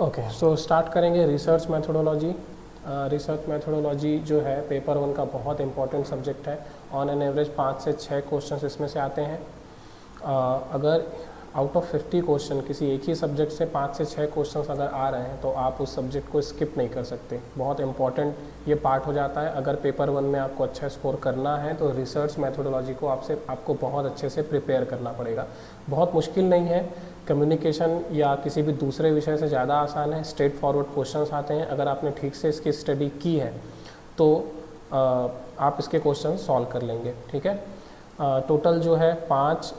Okay, so start करेंगे research methodology. Research methodology जो है पेपर 1 का बहुत इंपॉर्टेंट सब्जेक्ट है। ऑन एन एवरेज 5 से 6 क्वेश्चन इसमें से आते हैं। अगर आउट ऑफ 50 क्वेश्चन किसी एक ही सब्जेक्ट से 5 से 6 क्वेश्चन अगर आ रहे हैं तो आप उस सब्जेक्ट को स्किप नहीं कर सकते। बहुत इंपॉर्टेंट ये पार्ट हो जाता है। अगर पेपर 1 में आपको अच्छा स्कोर करना है तो रिसर्च मेथोडोलॉजी को आपको बहुत अच्छे से प्रिपेयर करना पड़ेगा। बहुत मुश्किल नहीं है, कम्युनिकेशन या किसी भी दूसरे विषय से ज़्यादा आसान है। स्ट्रेट फॉरवर्ड क्वेश्चंस आते हैं। अगर आपने ठीक से इसकी स्टडी की है तो आप इसके क्वेश्चन सॉल्व कर लेंगे। ठीक है, टोटल जो है 5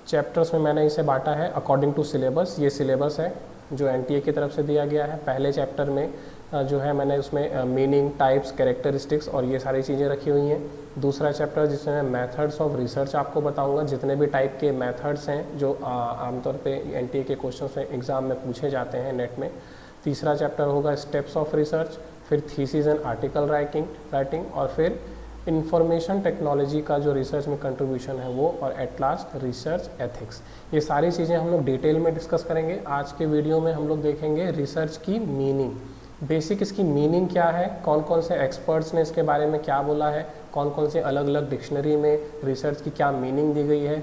चैप्टर्स में मैंने इसे बांटा है अकॉर्डिंग टू सिलेबस। ये सिलेबस है जो एनटीए की तरफ से दिया गया है। पहले चैप्टर में जो है मैंने उसमें मीनिंग, टाइप्स, कैरेक्टरिस्टिक्स और ये सारी चीज़ें रखी हुई हैं। दूसरा चैप्टर जिसमें मैं मेथड्स ऑफ रिसर्च आपको बताऊंगा, जितने भी टाइप के मेथड्स हैं जो आमतौर पे एनटीए के क्वेश्चन में एग्ज़ाम में पूछे जाते हैं नेट में। तीसरा चैप्टर होगा स्टेप्स ऑफ रिसर्च, फिर थीसिस एंड आर्टिकल राइटिंग और फिर इंफॉर्मेशन टेक्नोलॉजी का जो रिसर्च में कंट्रीब्यूशन है वो, और एट लास्ट रिसर्च एथिक्स। ये सारी चीज़ें हम लोग डिटेल में डिस्कस करेंगे। आज के वीडियो में हम लोग देखेंगे रिसर्च की मीनिंग, बेसिक इसकी मीनिंग क्या है, कौन कौन से एक्सपर्ट्स ने इसके बारे में क्या बोला है, कौन कौन से अलग अलग डिक्शनरी में रिसर्च की क्या मीनिंग दी गई है,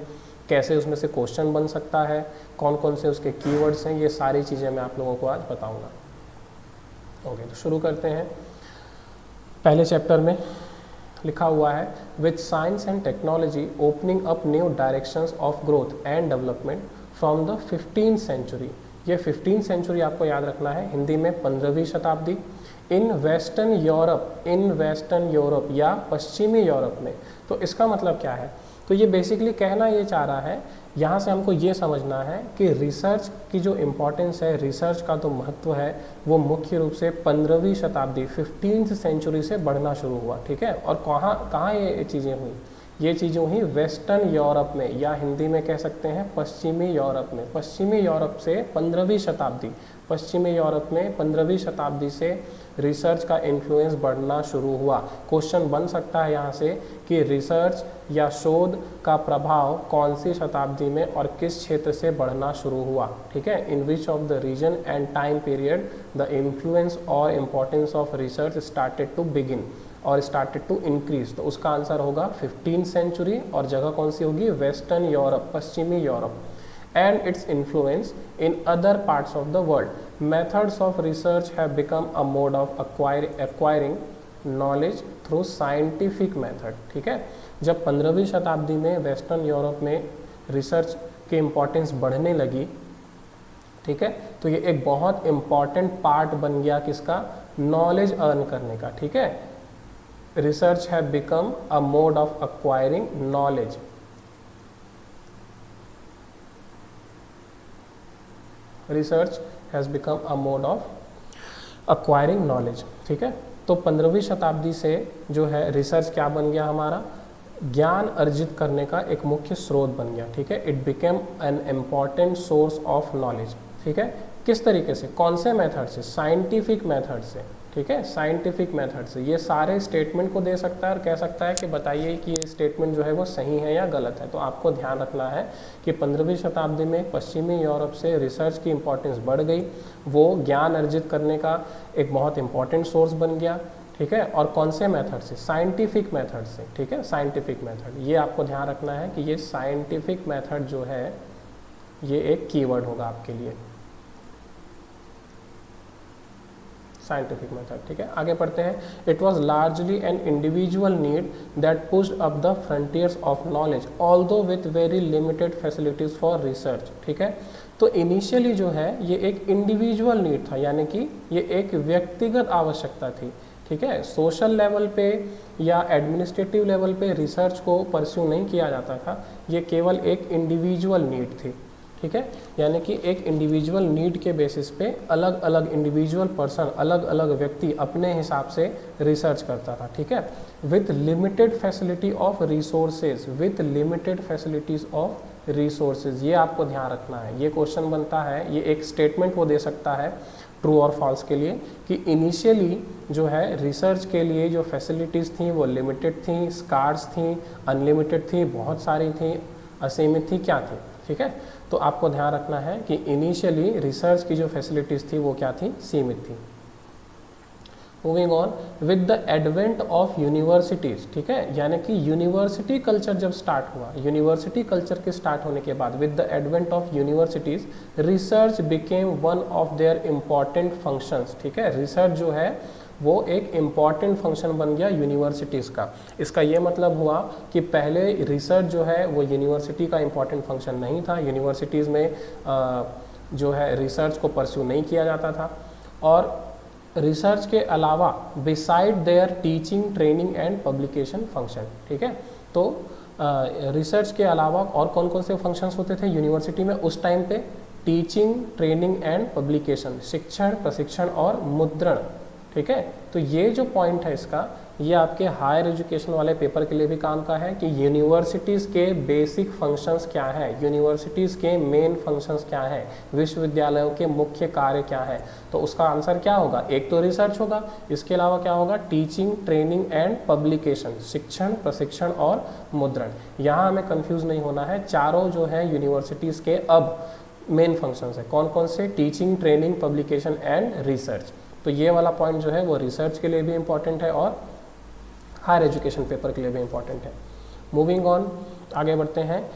कैसे उसमें से क्वेश्चन बन सकता है, कौन कौन से उसके कीवर्ड्स हैं, ये सारी चीज़ें मैं आप लोगों को आज बताऊँगा। ओके, तो शुरू करते हैं। पहले चैप्टर में लिखा हुआ है with science and technology opening up new directions of growth and development from the 15th century. ये 15th सेंचुरी आपको याद रखना है, हिंदी में 15वीं शताब्दी। इन वेस्टर्न यूरोप या पश्चिमी यूरोप में। तो इसका मतलब क्या है, तो ये बेसिकली कहना ये चाह रहा है, यहाँ से हमको ये समझना है कि रिसर्च की जो इम्पोर्टेंस है, रिसर्च का जो महत्व है वो मुख्य रूप से 15वीं शताब्दी 15th सेंचुरी से बढ़ना शुरू हुआ। ठीक है, और कहाँ ये चीज़ें हुई, ये चीज़ें हुई वेस्टर्न यूरोप में, या हिंदी में कह सकते हैं पश्चिमी यूरोप में। पश्चिमी यूरोप से 15वीं शताब्दी, पश्चिमी यूरोप में 15वीं शताब्दी से रिसर्च का इन्फ्लुएंस बढ़ना शुरू हुआ। क्वेश्चन बन सकता है यहाँ से कि रिसर्च या शोध का प्रभाव कौन सी शताब्दी में और किस क्षेत्र से बढ़ना शुरू हुआ। ठीक है, in which of the region and time period the influence और importance of research started to begin और स्टार्टेड टू इंक्रीज। तो उसका आंसर होगा 15th सेंचुरी, और जगह कौन सी होगी, वेस्टर्न यूरोप, पश्चिमी Europe. And its influence in other parts of the world. Methods of research have become a mode of acquiring knowledge through scientific method. ठीक है, जब 15वीं शताब्दी में वेस्टर्न यूरोप में रिसर्च की इम्पोर्टेंस बढ़ने लगी, ठीक है, तो ये एक बहुत इम्पॉर्टेंट पार्ट बन गया किसका, नॉलेज अर्न करने का। ठीक है, research have become a mode of acquiring knowledge. Research has become a mode of acquiring knowledge. ठीक है, तो 15वीं शताब्दी से जो है रिसर्च क्या बन गया, हमारा ज्ञान अर्जित करने का एक मुख्य स्रोत बन गया। ठीक है, it became an important source of knowledge. ठीक है, किस तरीके से, कौन से मेथड से, साइंटिफिक मेथड से। ठीक है, साइंटिफिक मेथड से। ये सारे स्टेटमेंट को दे सकता है और कह सकता है कि बताइए कि ये स्टेटमेंट जो है वो सही है या गलत है। तो आपको ध्यान रखना है कि 15वीं शताब्दी में पश्चिमी यूरोप से रिसर्च की इम्पोर्टेंस बढ़ गई, वो ज्ञान अर्जित करने का एक बहुत इंपॉर्टेंट सोर्स बन गया। ठीक है, और कौन से मेथड से, साइंटिफिक मेथड से। ठीक है, साइंटिफिक मेथड, ये आपको ध्यान रखना है कि ये साइंटिफिक मेथड जो है ये एक कीवर्ड होगा आपके लिए, साइंटिफिक मेथड। ठीक है, आगे पढ़ते हैं। It was largely an individual need that pushed up the frontiers of knowledge although with very limited facilities for research. ठीक है, तो इनिशियली जो है ये एक इंडिविजुअल नीड था, यानी कि ये एक व्यक्तिगत आवश्यकता थी। ठीक है, सोशल लेवल पे या एडमिनिस्ट्रेटिव लेवल पे रिसर्च को परस्यू नहीं किया जाता था, ये केवल एक इंडिविजुअल नीड थी। ठीक है, यानी कि एक इंडिविजुअल नीड के बेसिस पे अलग अलग इंडिविजुअल पर्सन, अलग अलग व्यक्ति अपने हिसाब से रिसर्च करता था। ठीक है, with limited facility of resources, with limited facilities of resources, ये आपको ध्यान रखना है। ये क्वेश्चन बनता है, ये एक स्टेटमेंट वो दे सकता है ट्रू और फॉल्स के लिए कि इनिशियली जो है रिसर्च के लिए जो फैसिलिटीज़ थी वो लिमिटेड थी, स्कार्स थी, अनलिमिटेड थी, बहुत सारी थी, असीमित थी, क्या थी। ठीक है। तो आपको ध्यान रखना है कि इनिशियली रिसर्च की जो फैसिलिटीज़ थी वो क्या थी, सीमित थी। Moving on, with the advent of universities, ठीक है, यानी कि यूनिवर्सिटी कल्चर जब स्टार्ट हुआ, यूनिवर्सिटी कल्चर के स्टार्ट होने के बाद with the advent of universities research became one of their important functions, ठीक है। रिसर्च जो है वो एक इम्पॉर्टेंट फंक्शन बन गया यूनिवर्सिटीज़ का। इसका ये मतलब हुआ कि पहले रिसर्च जो है वो यूनिवर्सिटी का इम्पॉर्टेंट फंक्शन नहीं था, यूनिवर्सिटीज़ में जो है रिसर्च को परस्यू नहीं किया जाता था। और रिसर्च के अलावा beside there teaching, training and publication function, ठीक है। तो रिसर्च के अलावा और कौन कौन से फंक्शंस होते थे यूनिवर्सिटी में उस टाइम पे, टीचिंग, ट्रेनिंग एंड पब्लिकेशन, शिक्षण, प्रशिक्षण और मुद्रण, ठीक है। तो ये जो पॉइंट है इसका, ये आपके हायर एजुकेशन वाले पेपर के लिए भी काम का है कि यूनिवर्सिटीज़ के बेसिक फंक्शंस क्या है, यूनिवर्सिटीज़ के मेन फंक्शंस क्या है, विश्वविद्यालयों के मुख्य कार्य क्या है। तो उसका आंसर क्या होगा, एक तो रिसर्च होगा, इसके अलावा क्या होगा, टीचिंग, ट्रेनिंग एंड पब्लिकेशन, शिक्षण, प्रशिक्षण और मुद्रण। यहाँ हमें कंफ्यूज नहीं होना है, चारों जो है यूनिवर्सिटीज़ के अब मेन फंक्शंस है। कौन कौन से, teaching, training, publication and research. तो ये वाला पॉइंट जो है वो रिसर्च के लिए भी इम्पॉर्टेंट है और हायर एजुकेशन पेपर के लिए भी इम्पॉर्टेंट है। मूविंग ऑन, आगे बढ़ते हैं।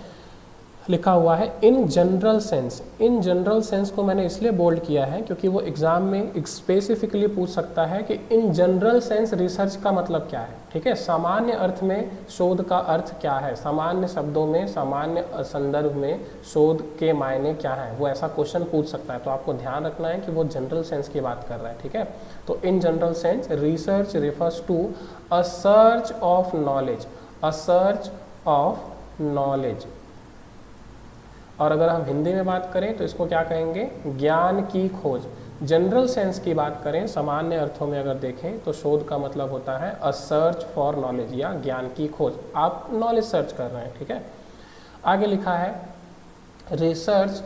लिखा हुआ है इन जनरल सेंस। इन जनरल सेंस को मैंने इसलिए बोल्ड किया है क्योंकि वो एग्जाम में स्पेसिफिकली पूछ सकता है कि इन जनरल सेंस रिसर्च का मतलब क्या है, ठीक है। सामान्य अर्थ में शोध का अर्थ क्या है, सामान्य शब्दों में, सामान्य संदर्भ में शोध के मायने क्या है, वो ऐसा क्वेश्चन पूछ सकता है। तो आपको ध्यान रखना है कि वो जनरल सेंस की बात कर रहा है, ठीक है। तो in general sense research refers to a search of knowledge, a search of knowledge. और अगर हम हिंदी में बात करें तो इसको क्या कहेंगे, ज्ञान की खोज। जनरल सेंस की बात करें, सामान्य अर्थों में अगर देखें तो शोध का मतलब होता है अ सर्च फॉर नॉलेज या ज्ञान की खोज, आप नॉलेज सर्च कर रहे हैं, ठीक है। आगे लिखा है research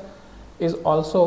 is also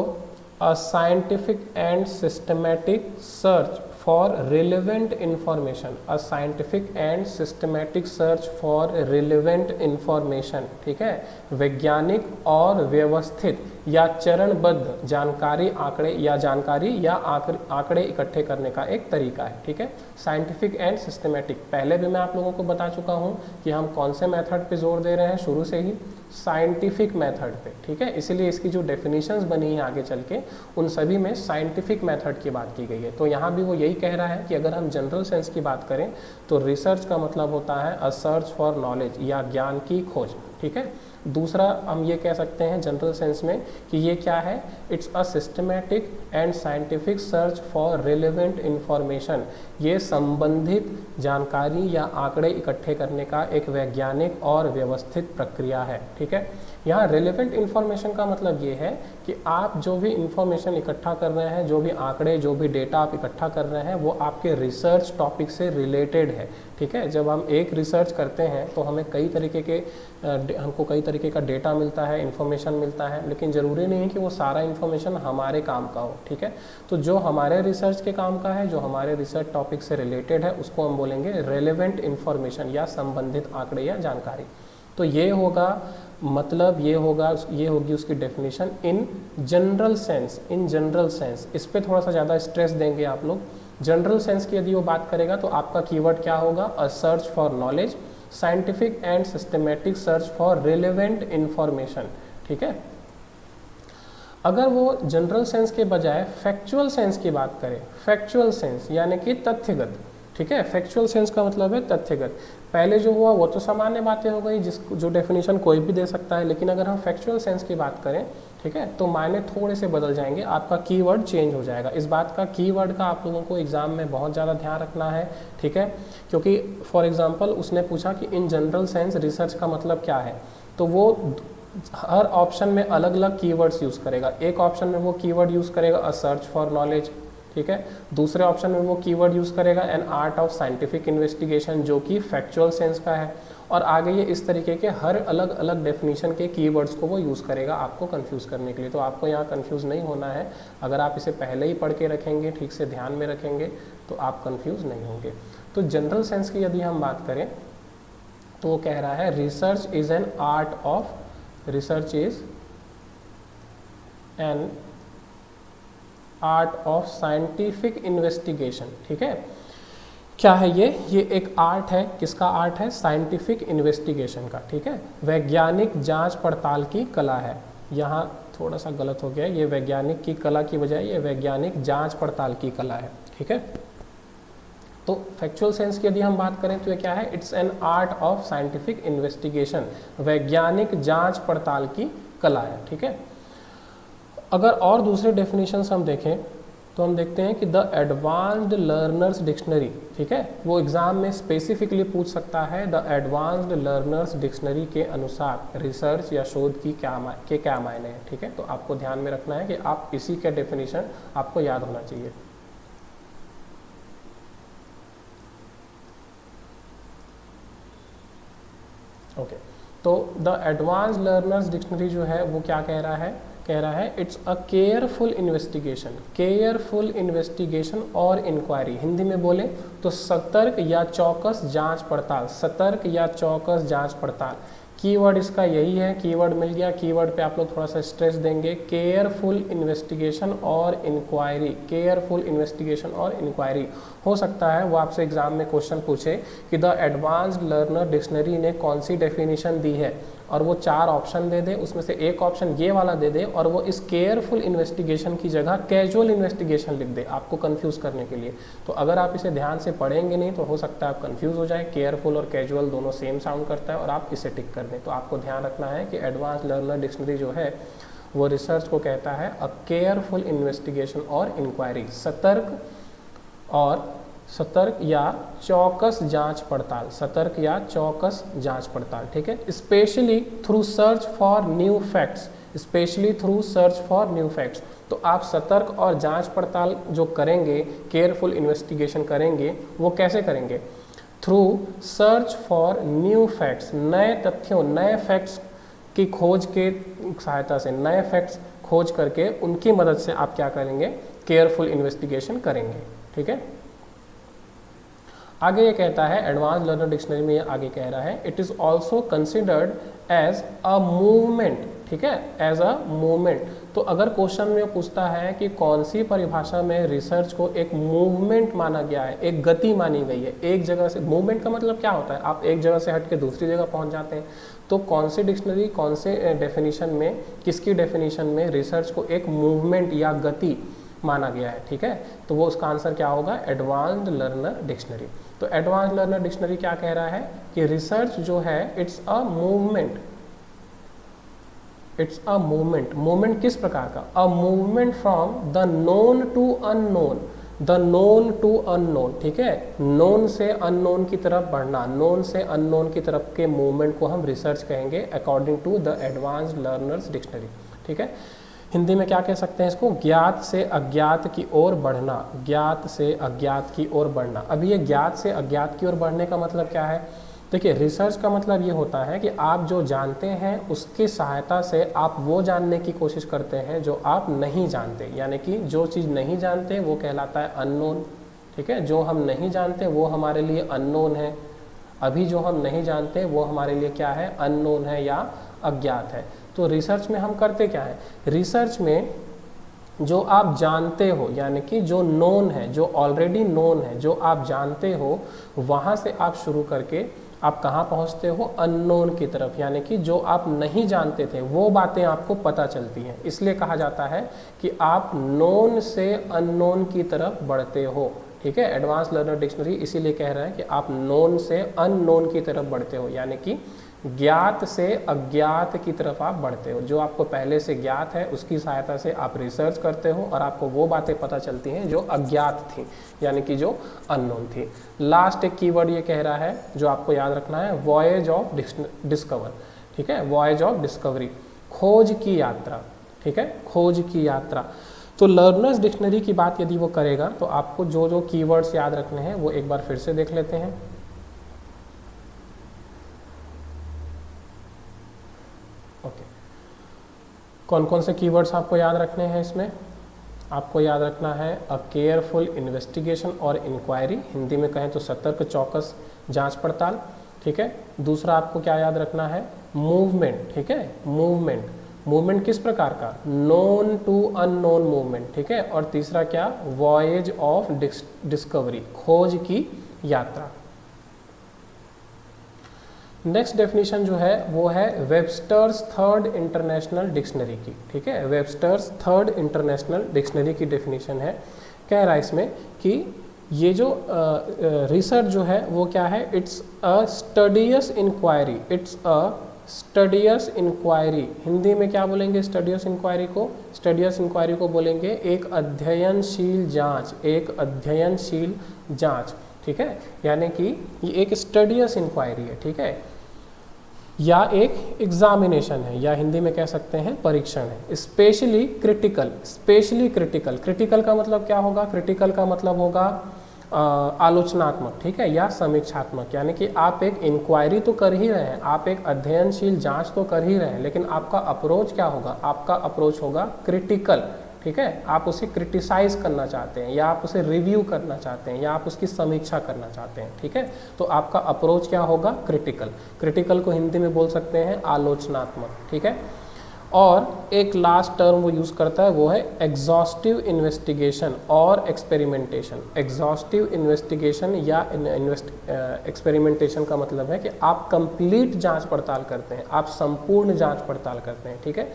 a scientific and systematic search for relevant information, a scientific and systematic search for relevant information, ठीक है। वैज्ञानिक और व्यवस्थित या चरणबद्ध जानकारी, आंकड़े या आंकड़े इकट्ठे करने का एक तरीका है, ठीक है। साइंटिफिक एंड सिस्टमैटिक, पहले भी मैं आप लोगों को बता चुका हूँ कि हम कौन से मेथड पे जोर दे रहे हैं शुरू से ही, साइंटिफिक मेथड पे, ठीक है। इसीलिए इसकी जो डेफिनेशंस बनी है आगे चल के उन सभी में साइंटिफिक मेथड की बात की गई है। तो यहाँ भी वो यही कह रहा है कि अगर हम जनरल सेंस की बात करें तो रिसर्च का मतलब होता है अ सर्च फॉर नॉलेज या ज्ञान की खोज, ठीक है। दूसरा हम ये कह सकते हैं जनरल सेंस में कि ये क्या है, it's a systematic and scientific search for relevant information, ये संबंधित जानकारी या आंकड़े इकट्ठे करने का एक वैज्ञानिक और व्यवस्थित प्रक्रिया है, ठीक है। यहाँ रिलेवेंट इंफॉर्मेशन का मतलब ये है कि आप जो भी इंफॉर्मेशन इकट्ठा कर रहे हैं, जो भी आंकड़े, जो भी डेटा आप इकट्ठा कर रहे हैं वो आपके रिसर्च टॉपिक से रिलेटेड है, ठीक है। जब हम एक रिसर्च करते हैं तो हमें हमको कई तरीके का डेटा मिलता है, इन्फॉर्मेशन मिलता है, लेकिन ज़रूरी नहीं है कि वो सारा इन्फॉर्मेशन हमारे काम का हो, ठीक है। तो जो हमारे रिसर्च के काम का है, जो हमारे रिसर्च टॉपिक से रिलेटेड है, उसको हम बोलेंगे रेलेवेंट इन्फॉर्मेशन या संबंधित आंकड़े या जानकारी। तो ये होगा मतलब, ये होगी उसकी definition in general sense. In general sense, इस पर थोड़ा सा ज़्यादा स्ट्रेस देंगे आप लोग। जनरल सेंस की यदि वो बात करेगा तो आपका कीवर्ड क्या होगा, अ search for knowledge, scientific and systematic search for relevant information, ठीक है। अगर वो जनरल सेंस के बजाय फैक्चुअल सेंस की बात करें, फैक्चुअल सेंस यानी कि तथ्यगत, ठीक है। फैक्चुअल सेंस का मतलब है तथ्यगत। पहले जो हुआ वो तो सामान्य बातें हो गई जो डेफिनेशन कोई भी दे सकता है, लेकिन अगर हम फैक्चुअल सेंस की बात करें, ठीक है, तो मायने थोड़े से बदल जाएंगे, आपका कीवर्ड चेंज हो जाएगा। इस बात का कीवर्ड का आप लोगों को एग्जाम में बहुत ज़्यादा ध्यान रखना है, ठीक है। क्योंकि फॉर एग्जांपल उसने पूछा कि इन जनरल सेंस रिसर्च का मतलब क्या है, तो वो हर ऑप्शन में अलग अलग कीवर्ड्स यूज़ करेगा। एक ऑप्शन में वो कीवर्ड यूज़ करेगा अ सर्च फॉर नॉलेज, ठीक है। दूसरे ऑप्शन में वो कीवर्ड यूज़ करेगा an art of scientific investigation, जो कि फैक्चुअल सेंस का है। और आगे ये इस तरीके के हर अलग अलग डेफिनेशन के कीवर्ड्स को वो यूज़ करेगा आपको कंफ्यूज करने के लिए। तो आपको यहाँ कंफ्यूज नहीं होना है, अगर आप इसे पहले ही पढ़ के रखेंगे, ठीक से ध्यान में रखेंगे, तो आप कंफ्यूज नहीं होंगे। तो जनरल सेंस की यदि हम बात करें तो वो कह रहा है research is an art of, research is an art of scientific investigation. ठीक है, क्या है ये एक आर्ट है। किसका आर्ट है? साइंटिफिक इन्वेस्टिगेशन का। ठीक है, वैज्ञानिक जांच पड़ताल की कला है। यहाँ थोड़ा सा गलत हो गया, ये वैज्ञानिक की कला की बजाय ये वैज्ञानिक जांच पड़ताल की कला है। ठीक है, तो फैक्चुअल सेंस की यदि हम बात करें तो ये क्या है? It's an art of scientific investigation, वैज्ञानिक जांच पड़ताल की कला है। ठीक है, अगर और दूसरे डेफिनेशंस हम देखें तो हम देखते हैं कि द एडवांस्ड लर्नर्स डिक्शनरी। ठीक है, वो एग्जाम में स्पेसिफिकली पूछ सकता है द एडवांस्ड लर्नर्स डिक्शनरी के अनुसार रिसर्च या शोध की क्या मायने हैं। ठीक है, तो आपको ध्यान में रखना है कि आप इसी का डेफिनेशन आपको याद होना चाहिए। ओके, तो द एडवांस्ड लर्नर्स डिक्शनरी जो है वो क्या कह रहा है? कह रहा है it's a careful investigation, careful investigation और इंक्वायरी। हिंदी में बोले तो सतर्क या चौकस जांच पड़ताल, सतर्क या चौकस जांच पड़ताल। कीवर्ड इसका यही है, कीवर्ड मिल गया। कीवर्ड पे आप लोग थोड़ा सा स्ट्रेस देंगे, केयरफुल इन्वेस्टिगेशन और इंक्वायरी, केयरफुल इन्वेस्टिगेशन और इंक्वायरी। हो सकता है वो आपसे एग्जाम में क्वेश्चन पूछे कि द एडवांस्ड लर्नर डिक्शनरी ने कौन सी डेफिनेशन दी है, और वो 4 ऑप्शन दे दे, उसमें से एक ऑप्शन ये वाला दे दे और वो इस केयरफुल इन्वेस्टिगेशन की जगह कैजुअल इन्वेस्टिगेशन लिख दे आपको कंफ्यूज करने के लिए। तो अगर आप इसे ध्यान से पढ़ेंगे नहीं तो हो सकता है आप कंफ्यूज हो जाए। केयरफुल और कैजुअल दोनों सेम साउंड करता है और आप इसे टिक कर दें। तो आपको ध्यान रखना है कि एडवांस लर्नर डिक्शनरी जो है वो रिसर्च को कहता है अ केयरफुल इन्वेस्टिगेशन और इंक्वायरी, सतर्क या चौकस जांच पड़ताल, सतर्क या चौकस जांच पड़ताल। ठीक है, specially through search for new facts, specially through search for new facts. तो आप सतर्क और जांच पड़ताल जो करेंगे, केयरफुल इन्वेस्टिगेशन करेंगे, वो कैसे करेंगे? Through search for new facts, नए तथ्यों, नए फैक्ट्स की खोज के सहायता से, नए फैक्ट्स खोज करके उनकी मदद से आप क्या करेंगे? केयरफुल इन्वेस्टिगेशन करेंगे। ठीक है, आगे ये कहता है एडवांस लर्नर डिक्शनरी में ये आगे कह रहा है it is also considered as a movement. ठीक है, एज अ मूवमेंट। तो अगर क्वेश्चन में पूछता है कि कौन सी परिभाषा में रिसर्च को एक मूवमेंट माना गया है, एक गति मानी गई है, एक जगह से, मूवमेंट का मतलब क्या होता है? आप एक जगह से हट के दूसरी जगह पहुंच जाते हैं। तो कौन सी डिक्शनरी, कौन से डेफिनेशन में, किसकी डेफिनेशन में रिसर्च को एक मूवमेंट या गति माना गया है? ठीक है, तो वो उसका आंसर क्या होगा? Advanced learner dictionary. तो एडवांस लर्नर डिक्शनरी क्या कह रहा है कि रिसर्च जो है it's a movement, it's a movement. Movement किस प्रकार का? A movement from the known to unknown, the known to unknown. ठीक है, नोन से अननोन की तरफ बढ़ना, नोन से अननोन की तरफ के मूवमेंट को हम रिसर्च कहेंगे according to the advanced learner's dictionary. ठीक है, हिंदी में क्या कह सकते हैं इसको? ज्ञात से अज्ञात की ओर बढ़ना, ज्ञात से अज्ञात की ओर बढ़ना। अब ये ज्ञात से अज्ञात की ओर बढ़ने का मतलब क्या है? देखिए, रिसर्च का मतलब ये होता है कि आप जो जानते हैं उसकी सहायता से आप वो जानने की कोशिश करते हैं जो आप नहीं जानते, यानी कि जो चीज़ नहीं जानते वो कहलाता है अननोन। ठीक है, जो हम नहीं जानते वो हमारे लिए अननोन है। अभी जो हम नहीं जानते वो हमारे लिए क्या है? अननोन है या अज्ञात है। तो रिसर्च में हम करते क्या है? रिसर्च में जो आप जानते हो, यानी कि जो नोन है, जो ऑलरेडी नोन है, जो आप जानते हो, वहाँ से आप शुरू करके आप कहाँ पहुँचते हो? अननोन की तरफ, यानी कि जो आप नहीं जानते थे वो बातें आपको पता चलती हैं। इसलिए कहा जाता है कि आप नोन से अननोन की तरफ बढ़ते हो। ठीक है, एडवांस लर्नर डिक्शनरी इसीलिए कह रहा है कि आप नोन से अननोन की तरफ बढ़ते हो, यानी कि ज्ञात से अज्ञात की तरफ आप बढ़ते हो। जो आपको पहले से ज्ञात है उसकी सहायता से आप रिसर्च करते हो और आपको वो बातें पता चलती हैं जो अज्ञात थी, यानी कि जो अननोन थी। लास्ट एक कीवर्ड ये कह रहा है जो आपको याद रखना है, वॉयज ऑफ डिस्कवर। ठीक है, वॉयज ऑफ डिस्कवरी, खोज की यात्रा। ठीक है, खोज की यात्रा। तो लर्नर्स डिक्शनरी की बात यदि वो करेगा तो आपको जो जो कीवर्ड्स याद रखने हैं वो एक बार फिर से देख लेते हैं। ओके, कौन कौन से कीवर्ड्स आपको याद रखने हैं इसमें? आपको याद रखना है अ केयरफुल इन्वेस्टिगेशन और इंक्वायरी, हिंदी में कहें तो सतर्क, चौकस, जांच पड़ताल। ठीक है, दूसरा आपको क्या याद रखना है? मूवमेंट। ठीक है, मूवमेंट, मूवमेंट किस प्रकार का, नोन टू अननोन मूवमेंट, ठीक है। और तीसरा क्या, वॉयज ऑफ डिस्कवरी, खोज की यात्रा। नेक्स्ट डेफिनेशन जो है वो है वेबस्टर्स थर्ड इंटरनेशनल डिक्शनरी की, ठीक है। वेबस्टर्स थर्ड इंटरनेशनल डिक्शनरी की डेफिनेशन है, कह रहा है इसमें कि ये जो रिसर्च जो है वो क्या है, it's a studious inquiry, it's a studious inquiry. Hindi में क्या बोलेंगे स्टडियस इंक्वायरी को, स्टडियस इंक्वायरी को बोलेंगे एक अध्ययनशील जांच, एक अध्ययनशील जांच, ठीक है। यानी कि ये एक स्टडियस इंक्वायरी है, ठीक है, या एक एग्जामिनेशन है, या हिंदी में कह सकते हैं परीक्षण है। Specially critical, specially critical, critical का मतलब क्या होगा, क्रिटिकल का मतलब होगा आलोचनात्मक, ठीक है, या समीक्षात्मक। यानी कि आप एक इंक्वायरी तो कर ही रहे हैं, आप एक अध्ययनशील जांच तो कर ही रहे हैं, लेकिन आपका अप्रोच क्या होगा, आपका अप्रोच होगा क्रिटिकल, ठीक है। आप उसे क्रिटिसाइज करना चाहते हैं, या आप उसे रिव्यू करना चाहते हैं, या आप उसकी समीक्षा करना चाहते हैं, ठीक है। तो आपका अप्रोच क्या होगा, क्रिटिकल। क्रिटिकल को हिंदी में बोल सकते हैं आलोचनात्मक, ठीक है। और एक लास्ट टर्म वो यूज़ करता है वो है एग्जॉस्टिव इन्वेस्टिगेशन और एक्सपेरिमेंटेशन। एग्जॉस्टिव इन्वेस्टिगेशन या एक्सपेरिमेंटेशन का मतलब है कि आप कंप्लीट जांच पड़ताल करते हैं, आप संपूर्ण जांच पड़ताल करते हैं, ठीक है।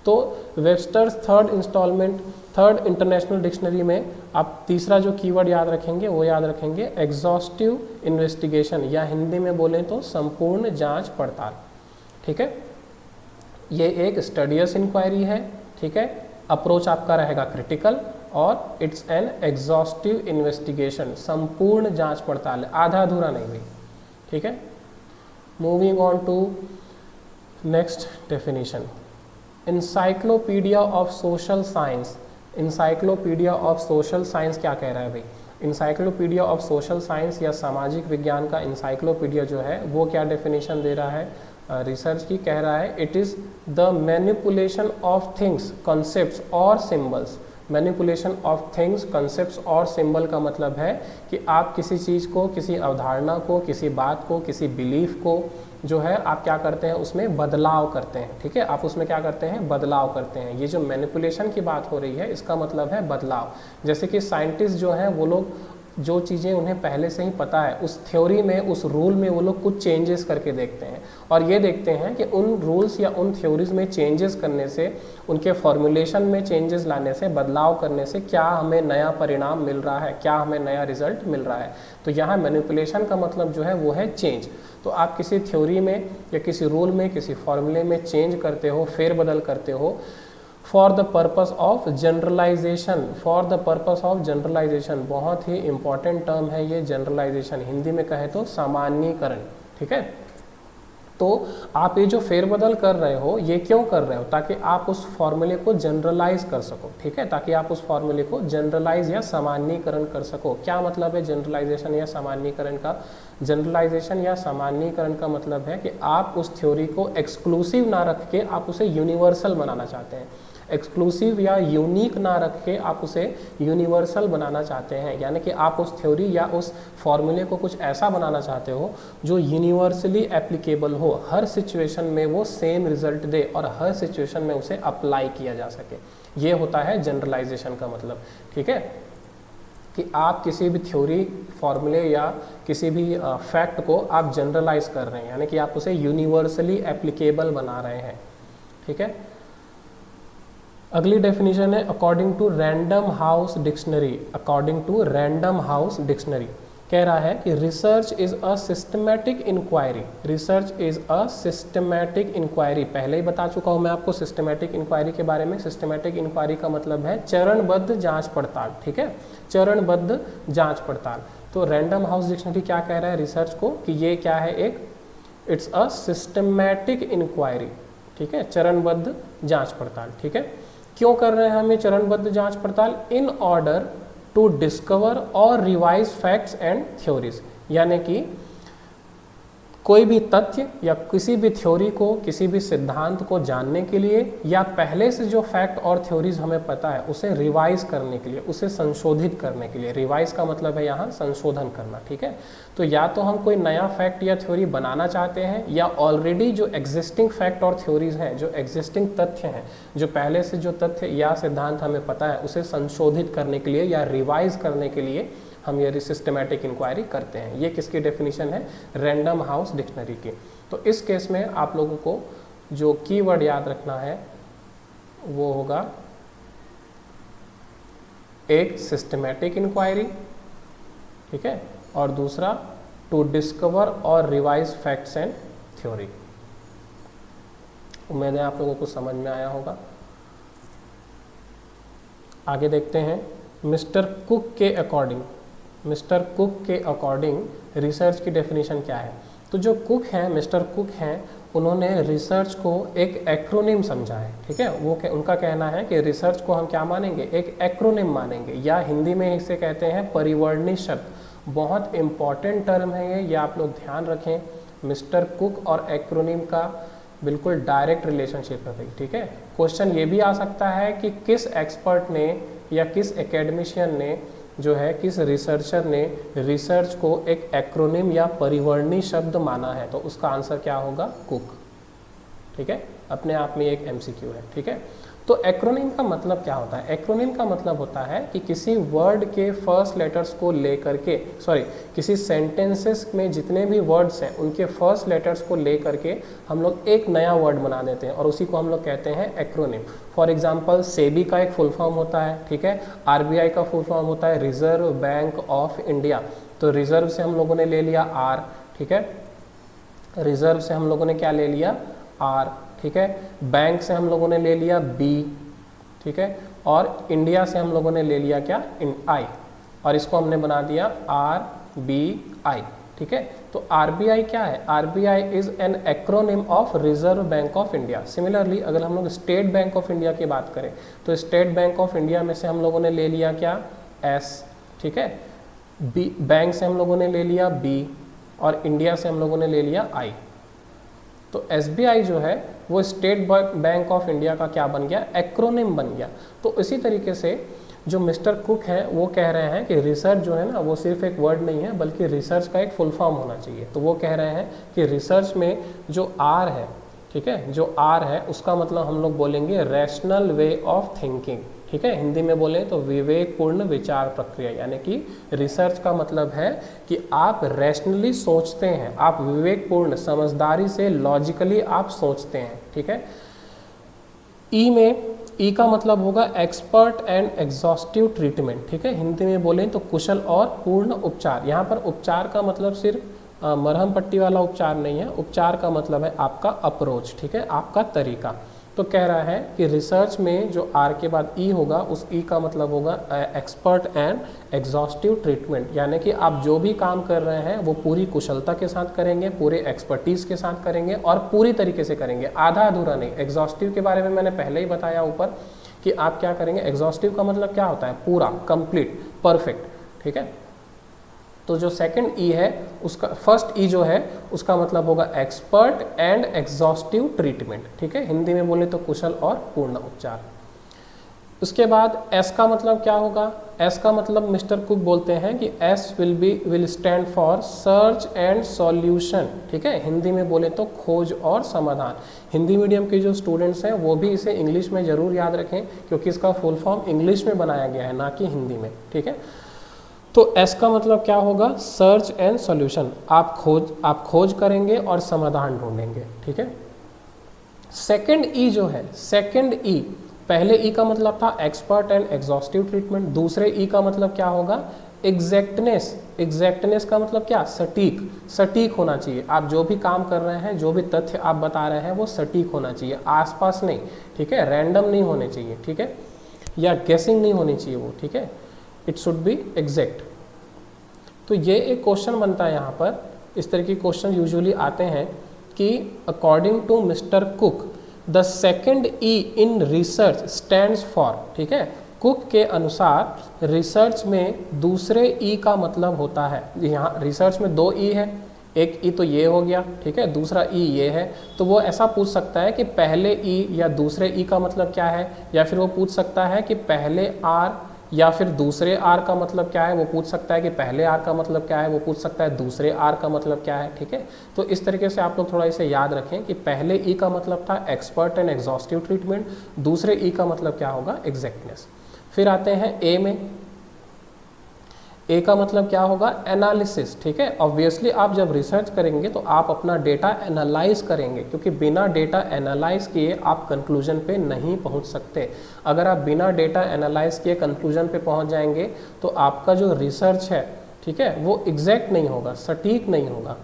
तो वेबस्टर्स थर्ड इंटरनेशनल डिक्शनरी में आप तीसरा जो कीवर्ड याद रखेंगे वो याद रखेंगे एग्जॉस्टिव इन्वेस्टिगेशन, या हिंदी में बोलें तो संपूर्ण जांच पड़ताल, ठीक है। ये एक स्टडियस इंक्वायरी है, ठीक है। अप्रोच आपका रहेगा क्रिटिकल, और इट्स एन एग्जॉस्टिव इन्वेस्टिगेशन, संपूर्ण जांच पड़ताल, आधा अधूरा नहीं हुई, ठीक है। Moving on to next definition, encyclopaedia of social science. Encyclopaedia of social science क्या कह रहा है भाई, इंसाइक्लोपीडिया ऑफ सोशल साइंस या सामाजिक विज्ञान का इंसाइक्लोपीडिया जो है वो क्या डेफिनेशन दे रहा है, रिसर्च की, कह रहा है it is the manipulation of things, concepts और symbols. Manipulation of things, concepts और सिंबल का मतलब है कि आप किसी चीज़ को, किसी अवधारणा को, किसी बात को, किसी बिलीफ को जो है आप क्या करते हैं उसमें बदलाव करते हैं, ठीक है। आप उसमें क्या करते हैं, बदलाव करते हैं। ये जो मैनिपुलेशन की बात हो रही है इसका मतलब है बदलाव। जैसे कि साइंटिस्ट जो हैं वो लोग जो चीज़ें उन्हें पहले से ही पता है उस थ्योरी में, उस रूल में वो लोग कुछ चेंजेस करके देखते हैं, और ये देखते हैं कि उन रूल्स या उन थ्योरीज में चेंजेस करने से, उनके फॉर्मुलेशन में चेंजेस लाने से, बदलाव करने से क्या हमें नया परिणाम मिल रहा है, क्या हमें नया रिजल्ट मिल रहा है। तो यहाँ मैनिपुलेशन का मतलब जो है वो है चेंज। तो आप किसी थ्योरी में या किसी रूल में, किसी फॉर्मूले में चेंज करते हो, फेरबदल करते हो for the purpose of generalisation, for the purpose of generalisation, बहुत ही इंपॉर्टेंट टर्म है ये जनरलाइजेशन, हिंदी में कहे तो सामान्यीकरण, ठीक है। तो आप ये जो फेरबदल कर रहे हो ये क्यों कर रहे हो, ताकि आप उस फॉर्मूले को जनरलाइज कर सको, ठीक है, ताकि आप उस फॉर्मूले को जनरलाइज या सामान्यीकरण कर सको। क्या मतलब है जनरलाइजेशन या सामान्यीकरण का, जनरलाइजेशन या सामान्यीकरण का मतलब है कि आप उस थ्योरी को एक्सक्लूसिव ना रख के आप उसे यूनिवर्सल बनाना चाहते हैं, एक्सक्लूसिव या यूनिक ना रख के आप उसे यूनिवर्सल बनाना चाहते हैं। यानी कि आप उस थ्योरी या उस फॉर्मूले को कुछ ऐसा बनाना चाहते हो जो यूनिवर्सली एप्लीकेबल हो, हर सिचुएशन में वो सेम रिजल्ट दे और हर सिचुएशन में उसे अप्लाई किया जा सके। ये होता है जनरलाइजेशन का मतलब, ठीक है, कि आप किसी भी थ्योरी, फॉर्मूले या किसी भी फैक्ट को आप जनरलाइज कर रहे हैं, यानी कि आप उसे यूनिवर्सली एप्लीकेबल बना रहे हैं, ठीक है। अगली डेफिनेशन है according to Random House dictionary. According to Random House dictionary कह रहा है कि research is a systematic inquiry, research is a systematic inquiry. पहले ही बता चुका हूँ मैं आपको सिस्टमैटिक इंक्वायरी के बारे में। सिस्टमैटिक इंक्वायरी का मतलब है चरणबद्ध जांच पड़ताल, ठीक है, चरणबद्ध जांच पड़ताल। तो रैंडम हाउस डिक्शनरी क्या कह रहा है रिसर्च को कि ये क्या है, एक इट्स अ सिस्टमैटिक इंक्वायरी, ठीक है, चरणबद्ध जांच पड़ताल, ठीक है। क्यों कर रहे हैं हम ये चरणबद्ध जांच पड़ताल, इन ऑर्डर टू डिस्कवर और रिवाइज फैक्ट्स एंड थ्योरीज। यानी कि कोई भी तथ्य या किसी भी थ्योरी को, किसी भी सिद्धांत को जानने के लिए, या पहले से जो फैक्ट और थ्योरीज हमें पता है उसे रिवाइज करने के लिए, उसे संशोधित करने के लिए। रिवाइज का मतलब है यहाँ संशोधन करना, ठीक है। तो या तो हम कोई नया फैक्ट या थ्योरी बनाना चाहते हैं, या ऑलरेडी जो एग्जिस्टिंग फैक्ट और थ्योरीज हैं, जो एग्जिस्टिंग तथ्य हैं, जो पहले से जो तथ्य या सिद्धांत हमें पता है उसे संशोधित करने के लिए या रिवाइज करने के लिए हम ये सिस्टमैटिक इंक्वायरी करते हैं। ये किसकी डेफिनेशन है? रैंडम हाउस डिक्शनरी की। तो इस केस में आप लोगों को जो कीवर्ड याद रखना है वो होगा एक सिस्टमैटिक इंक्वायरी, ठीक है, और दूसरा टू डिस्कवर और रिवाइज फैक्ट्स एंड थ्योरी। उम्मीद है आप लोगों को समझ में आया होगा। आगे देखते हैं मिस्टर कुक के अकॉर्डिंग। मिस्टर कुक के अकॉर्डिंग रिसर्च की डेफिनेशन क्या है? तो जो कुक हैं, मिस्टर कुक हैं, उन्होंने रिसर्च को एक एक्रोनिम समझा है, ठीक है। वो उनका कहना है कि रिसर्च को हम क्या मानेंगे? एक एक्रोनिम मानेंगे, या हिंदी में इसे कहते हैं परिवर्णी शब्द। बहुत इंपॉर्टेंट टर्म है ये आप लोग ध्यान रखें। मिस्टर कुक और एक्रोनिम का बिल्कुल डायरेक्ट रिलेशनशिप है भाई, ठीक है। क्वेश्चन ये भी आ सकता है कि किस एक्सपर्ट ने या किस एकेडमिशियन ने जो है, किस रिसर्चर ने रिसर्च को एक एक्रोनिम या परिवर्णी शब्द माना है? तो उसका आंसर क्या होगा? कुक, ठीक है। अपने आप में एक एमसीक्यू है, ठीक है। तो एक्रोनिम का मतलब क्या होता है? एक्रोनिम का मतलब होता है कि किसी वर्ड के फर्स्ट लेटर्स को लेकर के, किसी सेंटेंसेस में जितने भी वर्ड्स हैं उनके फर्स्ट लेटर्स को लेकर के हम लोग एक नया वर्ड बना देते हैं, और उसी को हम लोग कहते हैं एक्रोनिम। फॉर एग्जाम्पल सेबी का एक फुल फॉर्म होता है, ठीक है। आरबीआई का फुल फॉर्म होता है रिजर्व बैंक ऑफ इंडिया। तो रिजर्व से हम लोगों ने ले लिया आर, ठीक है। रिजर्व से हम लोगों ने क्या ले लिया? आर, ठीक है। बैंक से हम लोगों ने ले लिया बी, ठीक है। और इंडिया से हम लोगों ने ले लिया क्या? आई, और इसको हमने बना दिया आर बी आई, ठीक है। तो आरबीआई क्या है? RBI is an acronym of reserve bank of India. Similarly अगर हम लोग स्टेट बैंक ऑफ इंडिया की बात करें तो स्टेट बैंक ऑफ इंडिया में से हम लोगों ने ले लिया क्या? एस, ठीक है। बी बैंक से हम लोगों ने ले लिया बी, और इंडिया से हम लोगों ने ले लिया आई। तो एसबीआई जो है वो स्टेट बैंक ऑफ इंडिया का क्या बन गया? एक्रोनिम बन गया। तो इसी तरीके से जो मिस्टर कुक हैं वो कह रहे हैं कि रिसर्च जो है ना वो सिर्फ एक वर्ड नहीं है, बल्कि रिसर्च का एक फुल फॉर्म होना चाहिए। तो वो कह रहे हैं कि रिसर्च में जो आर है, ठीक है, जो आर है उसका मतलब हम लोग बोलेंगे रैशनल वे ऑफ थिंकिंग, ठीक है। हिंदी में बोले तो विवेकपूर्ण विचार प्रक्रिया, यानी कि रिसर्च का मतलब है कि आप रैशनली सोचते हैं, आप विवेकपूर्ण समझदारी से लॉजिकली आप सोचते हैं, ठीक है। ई का मतलब होगा एक्सपर्ट एंड एग्जॉस्टिव ट्रीटमेंट, ठीक है। हिंदी में बोले तो कुशल और पूर्ण उपचार। यहाँ पर उपचार का मतलब सिर्फ मरहम पट्टी वाला उपचार नहीं है, उपचार का मतलब है आपका अप्रोच, ठीक है, आपका तरीका। तो कह रहा है कि रिसर्च में जो आर के बाद ई होगा, उस ई का मतलब होगा एक्सपर्ट एंड एग्जॉस्टिव ट्रीटमेंट, यानी कि आप जो भी काम कर रहे हैं वो पूरी कुशलता के साथ करेंगे, पूरे एक्सपर्टीज के साथ करेंगे और पूरी तरीके से करेंगे, आधा अधूरा नहीं। एग्जॉस्टिव के बारे में मैंने पहले ही बताया ऊपर कि आप क्या करेंगे। एग्जॉस्टिव का मतलब क्या होता है? पूरा, कंप्लीट, परफेक्ट, ठीक है। तो जो सेकंड ई है उसका, फर्स्ट ई जो है उसका मतलब होगा एक्सपर्ट एंड एग्जॉस्टिव ट्रीटमेंट, ठीक है। हिंदी में बोले तो कुशल और पूर्ण उपचार। उसके बाद एस का मतलब क्या होगा? एस का मतलब मिस्टर कुक बोलते हैं कि S will stand for search and solution, ठीक है। हिंदी में बोले तो खोज और समाधान। हिंदी मीडियम के जो स्टूडेंट्स हैं वो भी इसे इंग्लिश में ज़रूर याद रखें, क्योंकि इसका फुल फॉर्म इंग्लिश में बनाया गया है, ना कि हिंदी में, ठीक है। तो एस का मतलब क्या होगा? Search and solution. आप खोज करेंगे और समाधान ढूंढेंगे, ठीक है। सेकंड ई जो है, सेकंड ई, पहले ई का मतलब था एक्सपर्ट एंड एग्जॉस्टिव ट्रीटमेंट, दूसरे ई का मतलब क्या होगा? एग्जैक्टनेस। एग्जैक्टनेस का मतलब क्या? सटीक, सटीक होना चाहिए। आप जो भी काम कर रहे हैं, जो भी तथ्य आप बता रहे हैं वो सटीक होना चाहिए, आसपास नहीं, ठीक है, रैंडम नहीं होने चाहिए, ठीक है, या गेसिंग नहीं होनी चाहिए वो, ठीक है, इट शुड बी एग्जैक्ट। तो ये एक क्वेश्चन बनता है यहाँ पर, इस तरह के क्वेश्चन यूजुअली आते हैं कि according to mister Cook the second E in research stands for, ठीक है। कुक के अनुसार रिसर्च में दूसरे ई का मतलब होता है, यहाँ रिसर्च में दो ई है, एक ई तो ये हो गया, ठीक है, दूसरा ई ये है, तो वो ऐसा पूछ सकता है कि पहले ई या दूसरे ई का मतलब क्या है, या फिर वो पूछ सकता है कि पहले आर या फिर दूसरे आर का मतलब क्या है, वो पूछ सकता है कि पहले आर का मतलब क्या है, वो पूछ सकता है दूसरे आर का मतलब क्या है, ठीक है। तो इस तरीके से आप लोग थोड़ा इसे याद रखें कि पहले ई का मतलब था एक्सपर्ट एंड एग्जॉस्टिव ट्रीटमेंट, दूसरे ई का मतलब क्या होगा, एग्जैक्टनेस। फिर आते हैं ए में, ए का मतलब क्या होगा, एनालिसिस, ठीक है। ऑब्वियसली आप जब रिसर्च करेंगे तो आप अपना डेटा एनालाइज करेंगे, क्योंकि बिना डेटा एनालाइज किए आप कंक्लूजन पे नहीं पहुंच सकते। अगर आप बिना डेटा एनालाइज किए कंक्लूजन पे पहुंच जाएंगे तो आपका जो रिसर्च है, ठीक है, वो एग्जैक्ट नहीं होगा, सटीक नहीं होगा,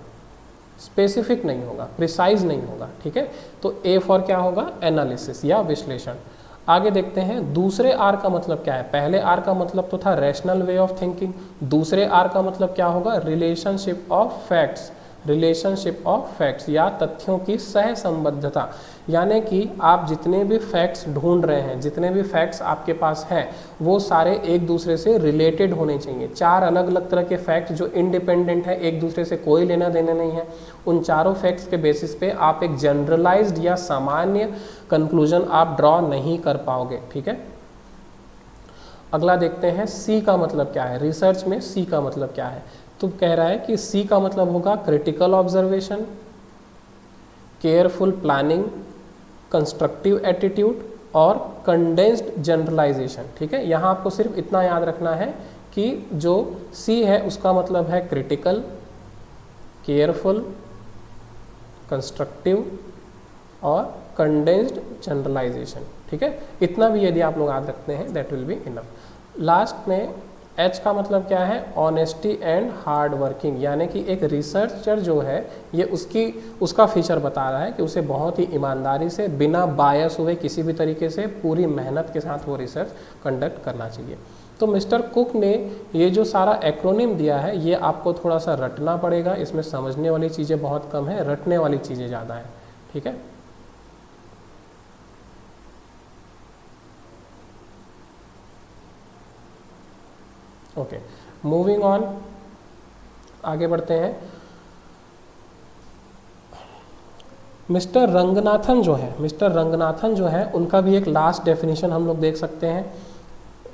स्पेसिफिक नहीं होगा, प्रिसाइज नहीं होगा, ठीक है। तो ए फॉर क्या होगा, एनालिसिस या विश्लेषण। आगे देखते हैं दूसरे आर का मतलब क्या है। पहले आर का मतलब तो था रैशनल वे ऑफ थिंकिंग, दूसरे आर का मतलब क्या होगा, relationship of facts, relationship of facts या तथ्यों की सहसंबद्धता। यानी कि आप जितने भी फैक्ट्स ढूंढ रहे हैं, जितने भी फैक्ट्स आपके पास हैं, वो सारे एक दूसरे से रिलेटेड होने चाहिए। चार अलग अलग तरह के फैक्ट्स जो इंडिपेंडेंट है, एक दूसरे से कोई लेना देना नहीं है, उन चारों फैक्ट्स के बेसिस पे आप एक जनरलाइज्ड या सामान्य कंक्लूजन आप ड्रॉ नहीं कर पाओगे, ठीक है। अगला देखते हैं सी का मतलब क्या है। रिसर्च में सी का मतलब क्या है, तो कह रहा है कि सी का मतलब होगा critical observation, careful planning, constructive attitude और कंडेंस्ड जनरलाइजेशन, ठीक है। यहाँ आपको सिर्फ इतना याद रखना है कि जो सी है उसका मतलब है क्रिटिकल, केयरफुल, कंस्ट्रक्टिव और कंडेंस्ड जनरलाइजेशन, ठीक है। इतना भी यदि आप लोग याद रखते हैं that will be enough. Last में एच का मतलब क्या है, ऑनेस्टी एंड हार्ड वर्किंग, यानी कि एक रिसर्चर जो है ये उसका फीचर बता रहा है कि उसे बहुत ही ईमानदारी से, बिना बायस हुए, किसी भी तरीके से पूरी मेहनत के साथ वो रिसर्च कंडक्ट करना चाहिए। तो मिस्टर कुक ने ये जो सारा एक्रोनिम दिया है ये आपको थोड़ा सा रटना पड़ेगा, इसमें समझने वाली चीज़ें बहुत कम है, रटने वाली चीज़ें ज़्यादा हैं, ठीक है। ओके, मूविंग ऑन, आगे बढ़ते हैं। मिस्टर रंगनाथन जो है उनका भी एक लास्ट डेफिनेशन हम लोग देख सकते हैं।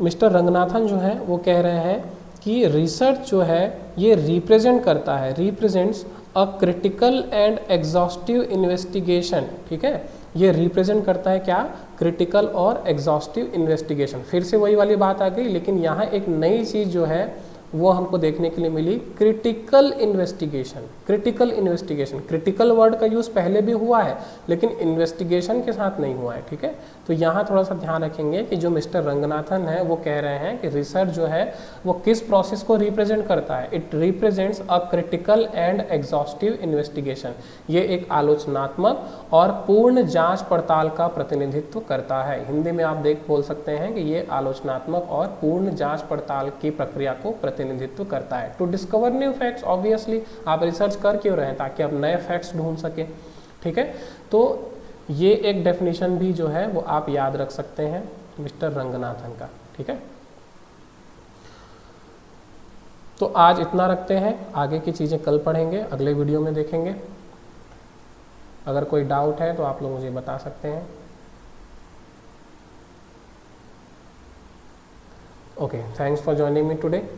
मिस्टर रंगनाथन जो है वो कह रहे हैं कि रिसर्च जो है ये रिप्रेजेंट करता है, represents a critical and exhaustive investigation, ठीक है। ये रिप्रेजेंट करता है क्या, क्रिटिकल और एग्जॉस्टिव इन्वेस्टिगेशन। फिर से वही वाली बात आ गई, लेकिन यहाँ एक नई चीज़ जो है वो हमको देखने के लिए मिली, critical investigation. Critical investigation, critical word का यूज़ पहले भी हुआ है लेकिन इन्वेस्टिगेशन के साथ नहीं हुआ है, ठीक है। तो यहाँ थोड़ा सा ध्यान रखेंगे कि जो मिस्टर रंगनाथन है वो कह रहे हैं कि रिसर्च जो है वो किस प्रोसेस को रिप्रेजेंट करता है, it represents a critical and exhaustive investigation. ये एक आलोचनात्मक और पूर्ण जांच पड़ताल का प्रतिनिधित्व करता है। हिंदी में आप बोल सकते हैं कि ये आलोचनात्मक और पूर्ण जांच पड़ताल की प्रक्रिया को प्रतिनिधित्व करता है। To discover new facts, obviously आप रिसर्च कर क्यों रहे हैं, ताकि आप नए फैक्ट्स ढूंढ सके, ठीक है। तो ये एक डेफिनेशन भी जो है वो आप याद रख सकते हैं मिस्टर रंगनाथन का, ठीक है। तो आज इतना रखते हैं, आगे की चीज़ें कल पढ़ेंगे, अगले वीडियो में देखेंगे। अगर कोई डाउट है तो आप लोग मुझे बता सकते हैं। Okay, thanks for joining me today.